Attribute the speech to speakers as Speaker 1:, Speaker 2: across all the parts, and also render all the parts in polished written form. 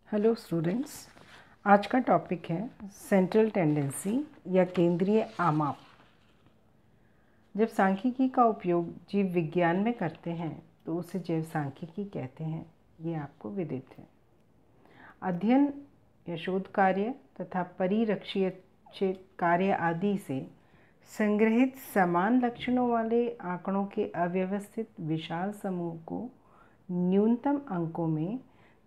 Speaker 1: Hello students, आज का topic है सेंट्रल टेंडेंसी या केंद्रीय आमाप। जब सांख्यिकी का उपयोग जीव विज्ञान में करते हैं तो उसे जैव सांख्यिकी कहते हैं। ये आपको विदित है। अध्ययन या शोध कार्य तथा परिरक्षीय कार्य आदि से संग्रहित समान लक्षणों वाले आंकड़ों के अव्यवस्थित विशाल समूह को न्यूनतम अंकों में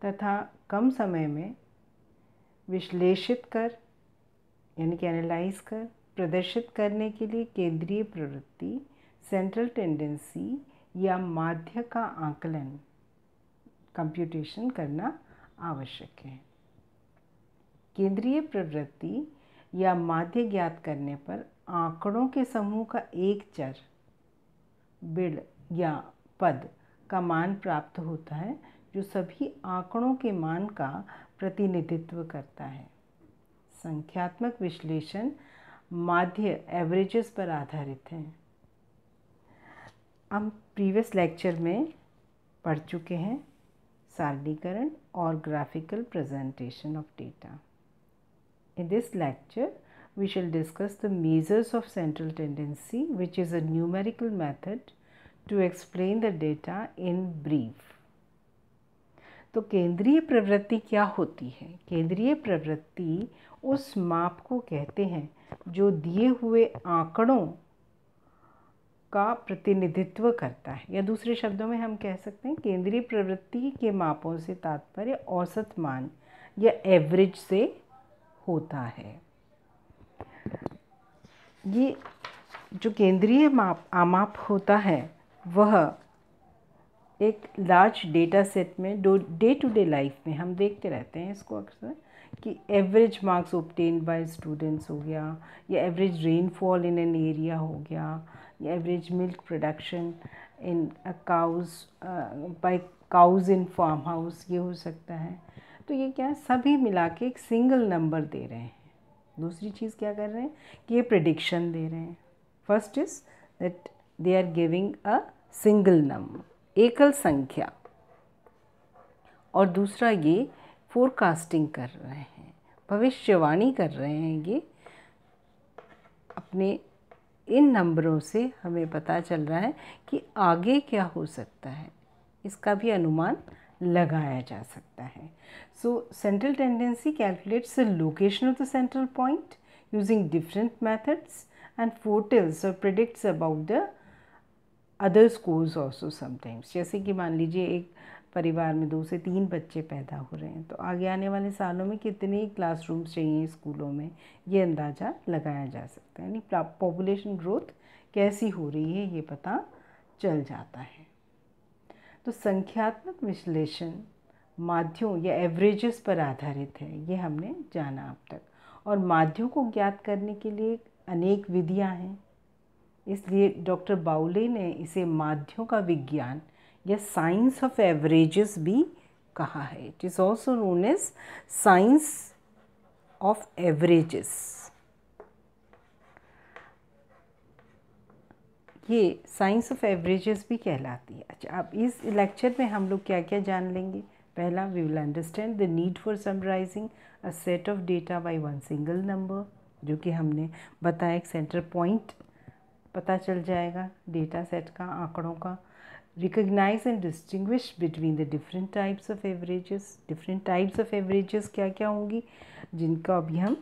Speaker 1: तथा कम समय में विश्लेषित कर यानी कि एनालाइज कर प्रदर्शित करने के लिए केंद्रीय प्रवृत्ति सेंट्रल टेंडेंसी या माध्य का आकलन कंप्यूटेशन करना आवश्यक है। केंद्रीय प्रवृत्ति या माध्य ज्ञात करने पर आंकड़ों के समूह का एक चर बिड़ या पद का मान प्राप्त होता है जो सभी आंकड़ों के मान का प्रतिनिधित्व करता है। संख्यात्मक विश्लेषण माध्य एवरेजेस पर आधारित है। हम प्रीवियस लेक्चर में पढ़ चुके हैं सारणीकरण और graphical presentation of data. In this lecture, we shall discuss the measures of central tendency, which is a numerical method to explain the data in brief. तो केंद्रीय प्रवृत्ति क्या होती है? केंद्रीय प्रवृत्ति उस माप को कहते हैं जो दिए हुए आंकड़ों का प्रतिनिधित्व करता है, या दूसरे शब्दों में हम कह सकते हैं केंद्रीय प्रवृत्ति के मापों से तात्पर्य औसत मान या एवरेज से होता है। ये जो केंद्रीय आमाप होता है वह एक लार्ज डेटा सेट में डे टू डे लाइफ में हम देखते रहते हैं इसको अक्सर कि average marks obtained by students हो गया, या average rainfall in an area हो गया, या average milk production in by cows in farm house, ये हो सकता है। तो ये क्या सभी मिला के एक सिंगल नंबर दे रहे हैं। दूसरी चीज़ क्या कर रहे हैं कि ये प्रेडिक्शन दे रहे हैं। First is that they are giving a single number, एकल संख्या, और दूसरा ये फोरकास्टिंग कर रहे हैं, भविष्यवाणी कर रहे हैं। ये अपने इन नंबरों से हमें पता चल रहा है कि आगे क्या हो सकता है, इसका भी अनुमान लगाया जा सकता है। So central tendency calculates the location of the central point using different methods and foretells और predicts about the other scores also sometimes. जैसे कि मान लीजिए एक परिवार में 2 से 3 बच्चे पैदा हो रहे हैं, तो आगे आने वाले सालों में कितने क्लासरूम्स चाहिए स्कूलों में, ये अंदाज़ा लगाया जा सकता है। यानी पॉपुलेशन ग्रोथ कैसी हो रही है ये पता चल जाता है। तो संख्यात्मक विश्लेषण माध्यों या एवरेजेस पर आधारित है, ये हमने जाना अब तक। और माध्यों को ज्ञात करने के लिए अनेक विधियां हैं, इसलिए डॉक्टर बाउले ने इसे माध्यों का विज्ञान या साइंस ऑफ एवरेजेस भी कहा है। It is also known as science of averages. ये साइंस ऑफ एवरेजेस भी कहलाती है। अच्छा, अब इस लेक्चर में हम लोग क्या क्या जान लेंगे। पहला, we will understand the need for summarising a set of data by one single number, जो कि हमने बताया एक सेंटर पॉइंट पता चल जाएगा डेटा सेट का, आंकड़ों का। Recognise and distinguish between the different types of averages. Different types of averages क्या क्या होंगी जिनका अभी हम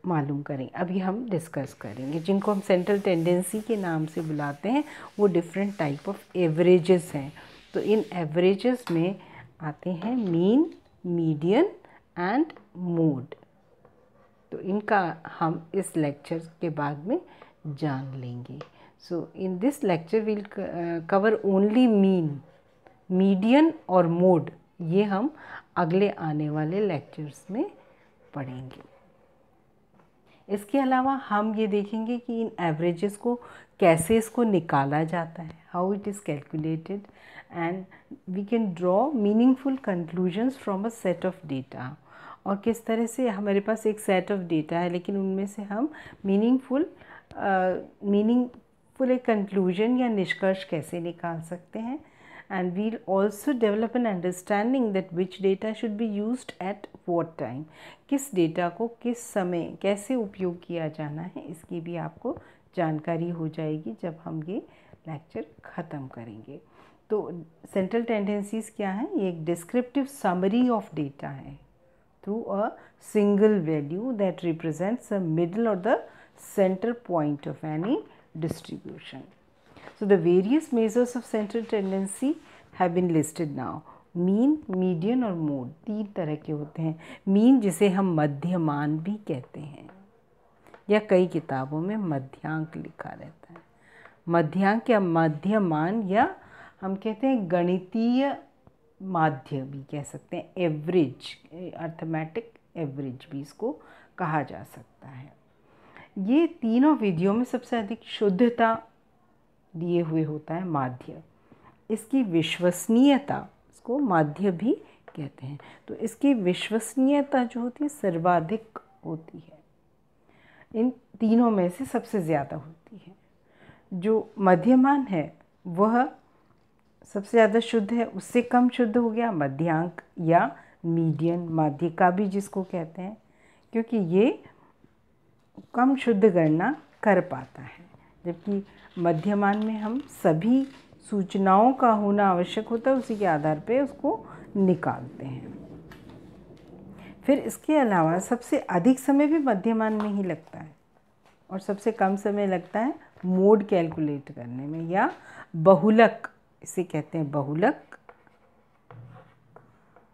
Speaker 1: मालूम करें, अभी हम डिस्कस करेंगे। जिनको हम सेंट्रल टेंडेंसी के नाम से बुलाते हैं वो डिफरेंट टाइप ऑफ एवरेजेस हैं। तो इन एवरेजेस में आते हैं मीन, मीडियन एंड मोड। तो इनका हम इस लेक्चर के बाद में जान लेंगे। So in this lecture will cover only mean, median और मोड। ये हम अगले आने वाले लेक्चर्स में पढ़ेंगे। इसके अलावा हम ये देखेंगे कि इन एवरेजेस को कैसे इसको निकाला जाता है, how it is calculated, and we can draw meaningful conclusions from a set of data. और किस तरह से हमारे पास एक सेट ऑफ डेटा है, लेकिन उनमें से हम मीनिंगफुल एक कंक्लूजन या निष्कर्ष कैसे निकाल सकते हैं, and we'll also develop an understanding that which data should be used at what time. किस डेटा को किस समय कैसे उपयोग किया जाना है, इसकी भी आपको जानकारी हो जाएगी जब हम ये लेक्चर ख़त्म करेंगे. तो सेंट्रल टेंडेंसीज़ क्या है? ये एक डिस्क्रिप्टिव समरी ऑफ डेटा है through a single value that represents the middle or the center point of any distribution. So the various measures of central tendency have been listed now. Mean, median और mode 3 तरह के होते हैं. Mean जिसे हम मध्यमान भी कहते हैं या कई किताबों में मध्यांक लिखा रहता है. मध्यांक या मध्यमान या हम कहते हैं गणितीय माध्य भी कह सकते हैं. एवरेज, अर्थमेटिक एवरेज भी इसको कहा जा सकता है. ये तीनों विधियों में सबसे अधिक शुद्धता दिए हुए होता है माध्य. इसकी विश्वसनीयता, इसको माध्य भी कहते हैं, तो इसकी विश्वसनीयता जो होती है सर्वाधिक होती है. इन तीनों में से सबसे ज़्यादा होती है. जो मध्यमान है वह सबसे ज़्यादा शुद्ध है, उससे कम शुद्ध हो गया मध्यांक या मीडियन, माध्यिका भी जिसको कहते हैं, क्योंकि ये कम शुद्ध गणना कर पाता है, जबकि मध्यमान में हम सभी सूचनाओं का होना आवश्यक होता है, उसी के आधार पे उसको निकालते हैं. फिर इसके अलावा सबसे अधिक समय भी मध्यमान में ही लगता है और सबसे कम समय लगता है मोड कैलकुलेट करने में या बहुलक, इसे कहते हैं बहुलक,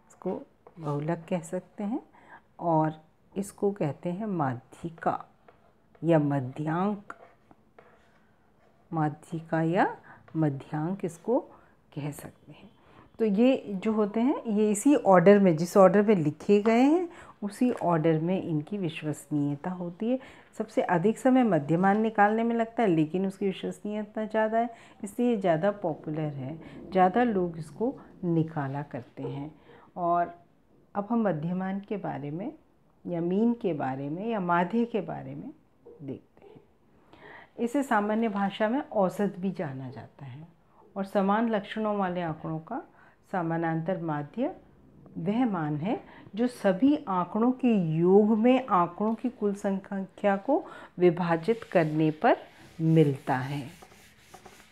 Speaker 1: इसको बहुलक कह सकते हैं, और इसको कहते हैं माध्यिका या मध्यांक. माध्यिका या मध्यांक इसको कह सकते हैं. तो ये जो होते हैं ये इसी ऑर्डर में, जिस ऑर्डर में लिखे गए हैं उसी ऑर्डर में इनकी विश्वसनीयता होती है. सबसे अधिक समय मध्यमान निकालने में लगता है, लेकिन उसकी विश्वसनीयता ज़्यादा है, इसलिए ज़्यादा पॉपुलर है, ज़्यादा लोग इसको निकाला करते हैं. और अब हम मध्यमान के बारे में या मीन के बारे में या माध्य के बारे में देखते हैं. इसे सामान्य भाषा में औसत भी जाना जाता है और समान लक्षणों वाले आंकड़ों का समानांतर माध्य वह मान है जो सभी आंकड़ों के योग में आंकड़ों की कुल संख्या को विभाजित करने पर मिलता है.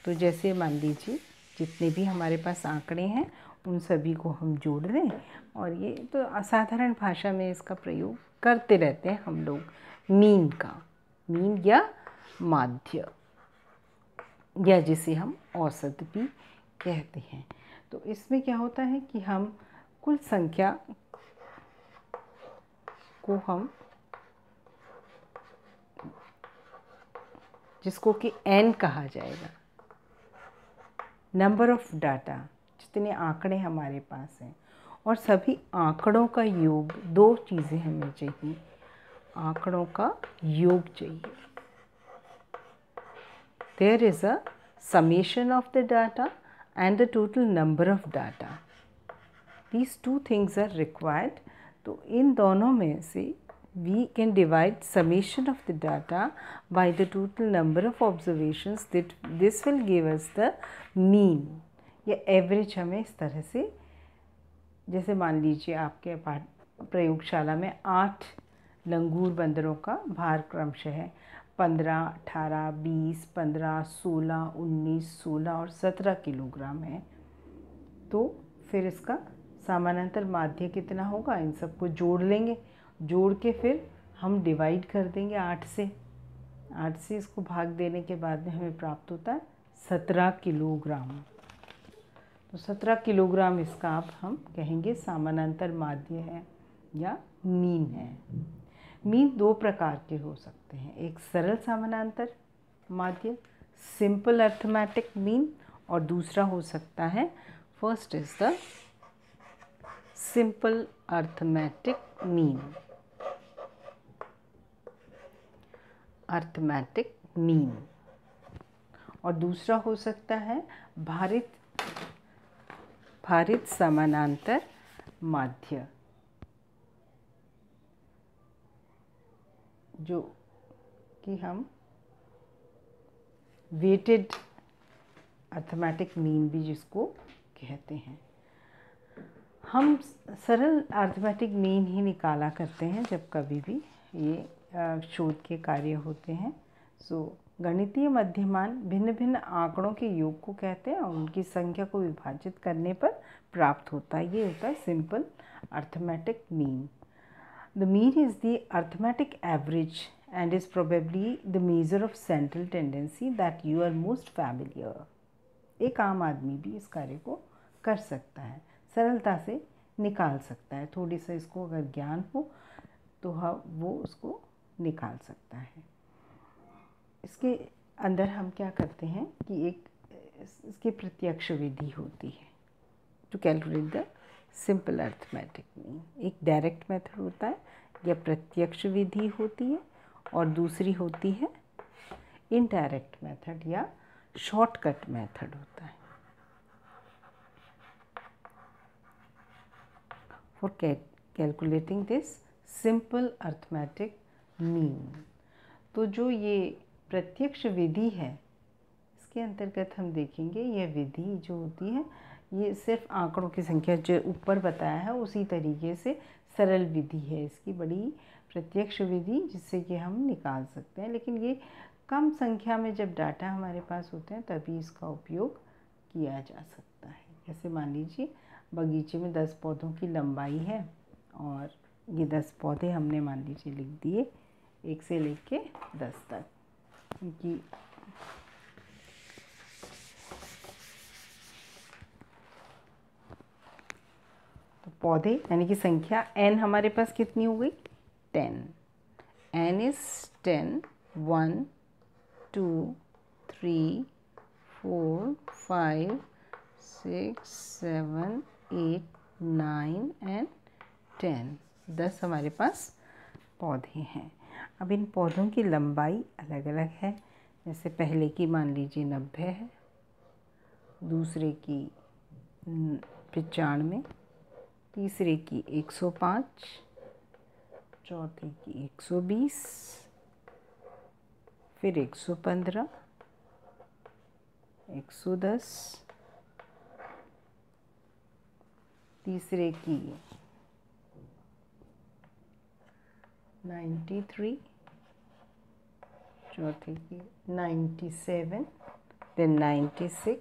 Speaker 1: तो जैसे मान लीजिए जितने भी हमारे पास आंकड़े हैं उन सभी को हम जोड़ दें, और ये तो असाधारण भाषा में इसका प्रयोग करते रहते हैं हम लोग, मीन का, मीन या माध्य या जिसे हम औसत भी कहते हैं. तो इसमें क्या होता है कि हम कुल संख्या को हम, जिसको कि n कहा जाएगा, नंबर ऑफ डाटा, जितने आंकड़े हमारे पास हैं, और सभी आंकड़ों का योग, 2 चीज़ें हमें चाहिए. आंकड़ों का योग चाहिए. There is a summation of the data and the total number of data. These 2 things are required. तो इन दोनों में से we can divide summation of the data by the total number of observations. That this will give us the mean या average. हमें इस तरह से, जैसे मान लीजिए आपके प्रयोगशाला में 8 लंगूर बंदरों का भार क्रमशः है 15, 18, 20, 15, 16, 19, 16 और 17 किलोग्राम है. तो फिर इसका समानांतर माध्य कितना होगा, इन सबको जोड़ लेंगे. जोड़ के फिर हम डिवाइड कर देंगे 8 से. 8 से इसको भाग देने के बाद में हमें प्राप्त होता है 17 किलोग्राम. तो 17 किलोग्राम इसका अब हम कहेंगे समानांतर माध्य है या मीन है. मीन 2 प्रकार के हो सकते हैं. एक सरल समानांतर माध्य, सिंपल अर्थमेटिक मीन, और दूसरा हो सकता है, first is the simple arithmetic mean. Arithmetic mean. और दूसरा हो सकता है भारित समानांतर माध्य, जो कि हम वेटेड अर्थमेटिक मीन भी जिसको कहते हैं। हम सरल अरिथमेटिक मीन ही निकाला करते हैं जब कभी भी ये शोध के कार्य होते हैं। गणितीय मध्यमान भिन्न भिन्न आंकड़ों के योग को कहते हैं और उनकी संख्या को विभाजित करने पर प्राप्त होता है। ये होता है simple arithmetic mean. The mean is the arithmetic average and is probably the measure of central tendency that you are most familiar। एक आम आदमी भी इस कार्य को कर सकता है, सरलता से निकाल सकता है। थोड़ी सा इसको अगर ज्ञान हो तो वो उसको निकाल सकता है। इसके अंदर हम क्या करते हैं कि एक इसकी प्रत्यक्ष विधि होती है to calculate the simple arithmetic mean. एक डायरेक्ट मेथड होता है या प्रत्यक्ष विधि होती है और दूसरी होती है इनडायरेक्ट मेथड या शॉर्टकट मेथड होता है। For calculating this simple arithmetic mean, तो जो ये प्रत्यक्ष विधि है इसके अंतर्गत हम देखेंगे यह विधि जो होती है ये सिर्फ आंकड़ों की संख्या जो ऊपर बताया है उसी तरीके से सरल विधि है। इसकी बड़ी प्रत्यक्ष विधि जिससे कि हम निकाल सकते हैं, लेकिन ये कम संख्या में जब डाटा हमारे पास होते हैं तभी इसका उपयोग किया जा सकता है। जैसे मान लीजिए बगीचे में 10 पौधों की लंबाई है और ये 10 पौधे हमने मान लीजिए लिख दिए 1 से लेके 10 तक। उनकी तो पौधे यानी कि संख्या n हमारे पास कितनी हो गई 10। n is 10, 1, 2, 3, 4, 5, 6, 7, 8, 9 and 10। 10 हमारे पास पौधे हैं। अब इन पौधों की लंबाई अलग अलग है। जैसे पहले की मान लीजिए 90 है, दूसरे की 95, तीसरे की 105, चौथे की 120, फिर 115, 110, तीसरे की 93, चौथे की 97, then 96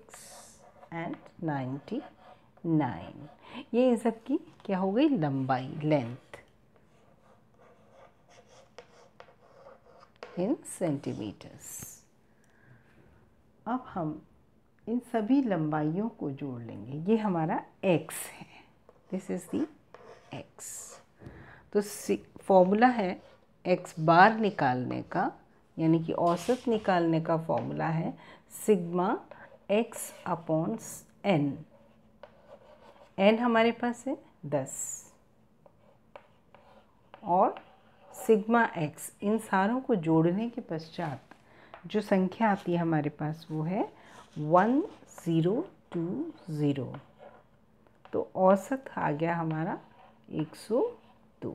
Speaker 1: and 99। ये इन सब की क्या हो गई लंबाई, लेंथ इन सेंटीमीटर्स। अब हम इन सभी लंबाइयों को जोड़ लेंगे। ये हमारा x है, दिस इज़ दी x। तो फॉर्मूला है x बार निकालने का, यानी कि औसत निकालने का फॉर्मूला है sigma x upon n। n हमारे पास है 10 और सिग्मा x, इन सारों को जोड़ने के पश्चात जो संख्या आती है हमारे पास वो है 1020। तो औसत आ गया हमारा 102।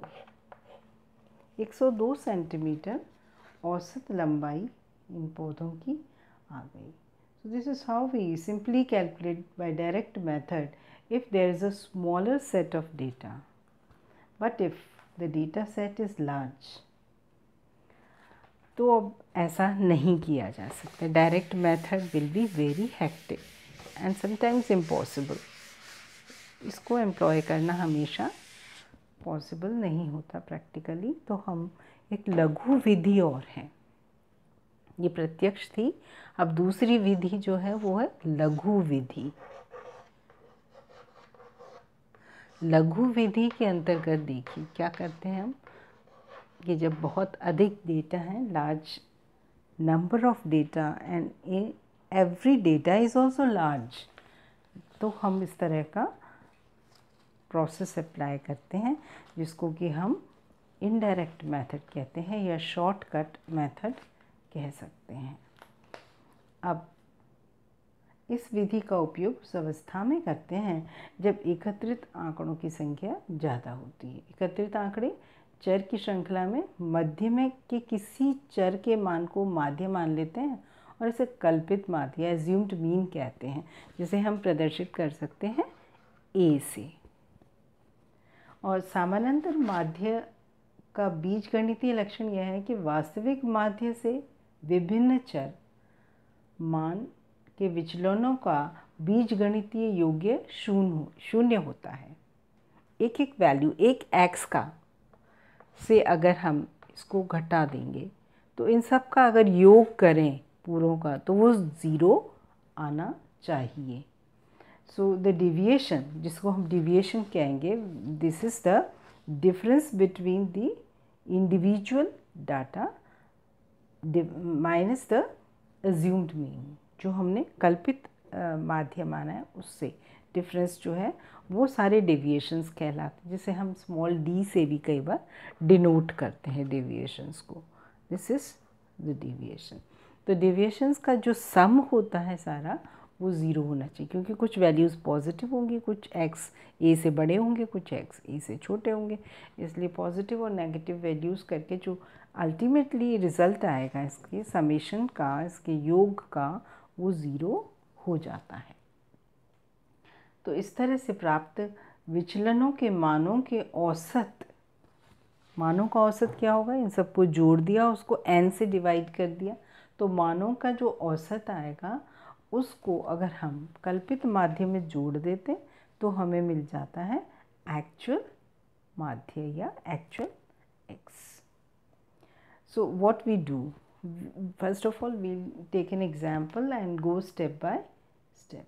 Speaker 1: 102 सेंटीमीटर औसत लंबाई इन पौधों की आ गई। So this is how we simply calculate by direct method if there is a smaller set of data, but if the data set is large, तो अब ऐसा नहीं किया जा सकता। Direct method will be very hectic and sometimes impossible. इसको employ करना हमेशा पॉसिबल नहीं होता प्रैक्टिकली। तो हम एक लघु विधि और है, ये प्रत्यक्ष थी। अब दूसरी विधि जो है वो है लघु विधि। लघु विधि के अंतर्गत देखिए क्या करते हैं हम कि जब बहुत अधिक डेटा है, large number of data and every data is also large, तो हम इस तरह का प्रोसेस अप्लाई करते हैं जिसको कि हम इनडायरेक्ट मेथड कहते हैं या शॉर्टकट मेथड कह सकते हैं। अब इस विधि का उपयोग उस अवस्था में करते हैं जब एकत्रित आंकड़ों की संख्या ज़्यादा होती है। एकत्रित आंकड़े चर की श्रृंखला में मध्य में के किसी चर के मान को माध्य मान लेते हैं और इसे कल्पित माध्य या एज्यूम्ड मीन कहते हैं, जिसे हम प्रदर्शित कर सकते हैं ए से। और समानांतर माध्य का बीजगणितीय लक्षण यह है कि वास्तविक माध्य से विभिन्न चर मान के विचलनों का बीजगणितीय योग्य शून्य होता है। एक एक वैल्यू, एक एक्स का से अगर हम इसको घटा देंगे तो इन सब का अगर योग करें पूरों का तो वो 0 आना चाहिए। सो द डिविएशन, जिसको हम डिविएशन कहेंगे, this is the difference between the individual data minus the assumed mean. जो हमने कल्पित माध्य माना है उससे डिफरेंस जो है वो सारे डेविएशंस कहलाते हैं, जिसे हम स्मॉल d से भी कई बार डिनोट करते हैं डेविएशंस को। This is the deviation. तो डेविएशंस का जो सम होता है सारा वो 0 होना चाहिए, क्योंकि कुछ वैल्यूज़ पॉजिटिव होंगी, कुछ x a से बड़े होंगे, कुछ x a से छोटे होंगे। इसलिए पॉजिटिव और नेगेटिव वैल्यूज़ करके जो अल्टीमेटली रिज़ल्ट आएगा इसके समेशन का, इसके योग का, वो 0 हो जाता है। तो इस तरह से प्राप्त विचलनों के मानों के औसत, मानों का औसत क्या होगा, इन सबको जोड़ दिया, उसको n से डिवाइड कर दिया, तो मानों का जो औसत आएगा उसको अगर हम कल्पित माध्य में जोड़ देते तो हमें मिल जाता है एक्चुअल माध्य या actual x। So what we do, first of all we'll take an example and go step by step।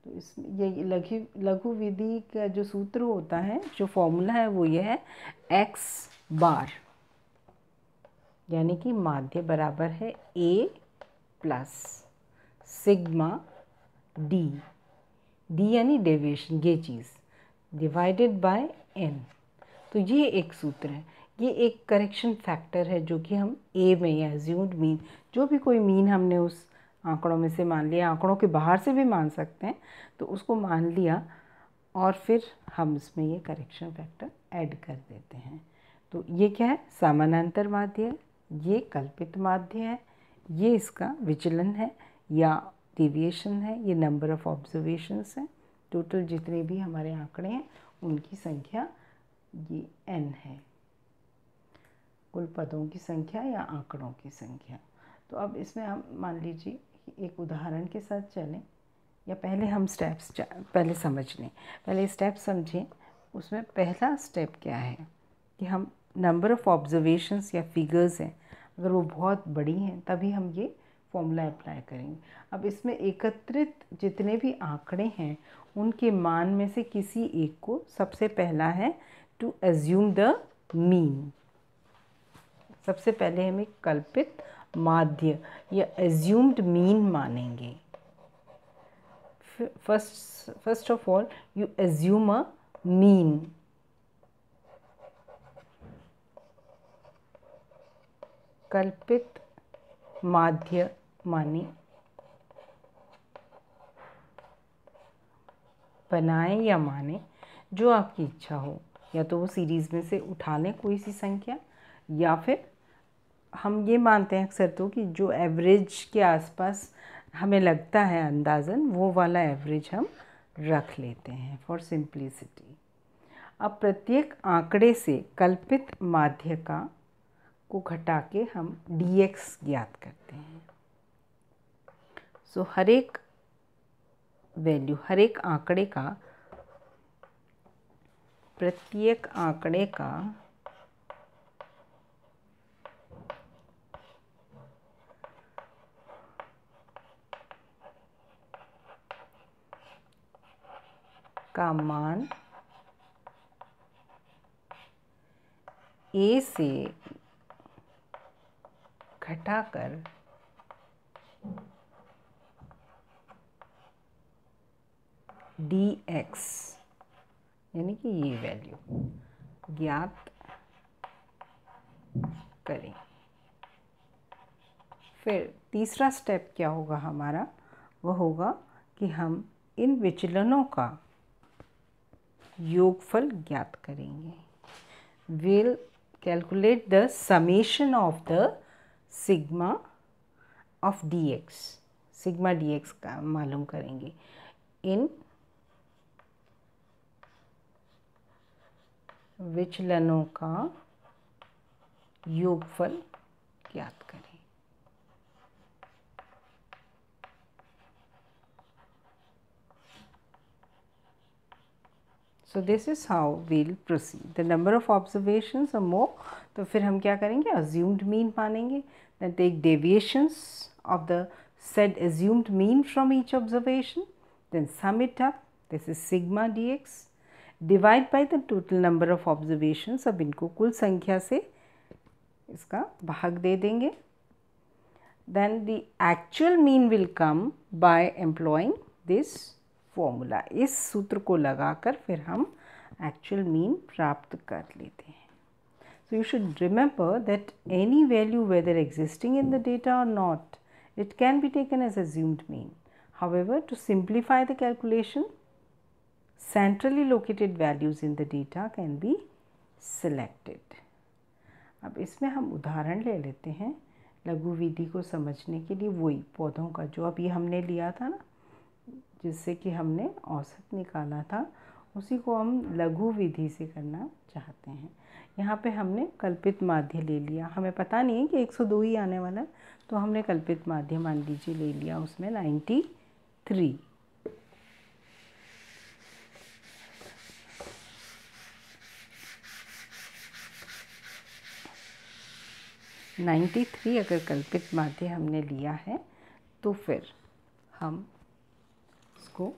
Speaker 1: तो इसमें ये लघु विधि का जो सूत्र होता है, जो फॉर्मूला है वो ये है, x बार यानी कि माध्य बराबर है a plus sigma d, d यानी डेविएशन, ये चीज़, डिवाइडेड बाय n। तो ये एक सूत्र है, ये एक करेक्शन फैक्टर है जो कि हम a में या एज्यूम्ड मीन, जो भी कोई मीन हमने उस आंकड़ों में से मान लिया, आंकड़ों के बाहर से भी मान सकते हैं, तो उसको मान लिया और फिर हम इसमें ये करेक्शन फैक्टर ऐड कर देते हैं। तो ये क्या है, समानांतर माध्य है, ये कल्पित माध्य है, ये इसका विचलन है या डेविएशन है, ये नंबर ऑफ ऑब्जर्वेशंस हैं। टोटल जितने भी हमारे आंकड़े हैं उनकी संख्या ये n है, कुल पदों की संख्या या आंकड़ों की संख्या। तो अब इसमें हम मान लीजिए एक उदाहरण के साथ चलें, या पहले हम स्टेप्स पहले समझ लें, पहले स्टेप समझें। उसमें पहला स्टेप क्या है कि हम नंबर ऑफ़ ऑब्जर्वेशंस या फिगर्स हैं, अगर वो बहुत बड़ी हैं तभी हम ये फॉर्मूला अप्लाई करेंगे। अब इसमें एकत्रित जितने भी आंकड़े हैं उनके मान में से किसी एक को सबसे पहला है टू एज्यूम द मीन। सबसे पहले हम एक कल्पित माध्य या एज्यूम्ड मीन मानेंगे। First of all you assume a mean. कल्पित माध्य माने बनाएं या माने, जो आपकी इच्छा हो, या तो वो सीरीज़ में से उठा लें कोई सी संख्या, या फिर हम ये मानते हैं अक्सर तो कि जो एवरेज के आसपास हमें लगता है अंदाज़न, वो वाला एवरेज हम रख लेते हैं फॉर सिंप्लिसिटी। अब प्रत्येक आंकड़े से कल्पित माध्य का को घटा के हम dx ज्ञात करते हैं। सो हर एक वैल्यू, हर एक आंकड़े का, प्रत्येक आंकड़े का मान a से घटाकर dx यानी कि ये वैल्यू ज्ञात करें। फिर तीसरा स्टेप क्या होगा हमारा, वह होगा कि हम इन विचलनों का योगफल ज्ञात करेंगे। We'll calculate the summation of the sigma of D x, sigma D x का मालूम करेंगे इन विचलनों का योगफल ज्ञात करें। So this is how we'll proceed. The number of observations or more, तो फिर हम क्या करेंगे, assumed mean मानेंगे, then take deviations of the said assumed mean from each observation, then sum it up, this is sigma dx, divide by the total number of observations, अब इनको कुल संख्या से इसका भाग दे देंगे, then the actual mean will come by employing this formula, इस सूत्र को लगाकर फिर हम एक्चुअल मीन प्राप्त कर लेते हैं। So you should remember that any value whether existing in the data और not, it can be taken as assumed mean. However, to simplify the calculation, centrally located values in the data can be selected. अब इसमें हम उदाहरण ले लेते हैं लघु विधि को समझने के लिए, वही पौधों का जो अभी हमने लिया था ना, जिससे कि हमने औसत निकाला था, उसी को हम लघु विधि से करना चाहते हैं। यहाँ पे हमने कल्पित माध्य ले लिया, हमें पता नहीं है कि 102 ही आने वाला है, तो हमने कल्पित माध्य मान लीजिए ले लिया, उसमें 93। अगर कल्पित माध्य हमने लिया है तो फिर हम इसको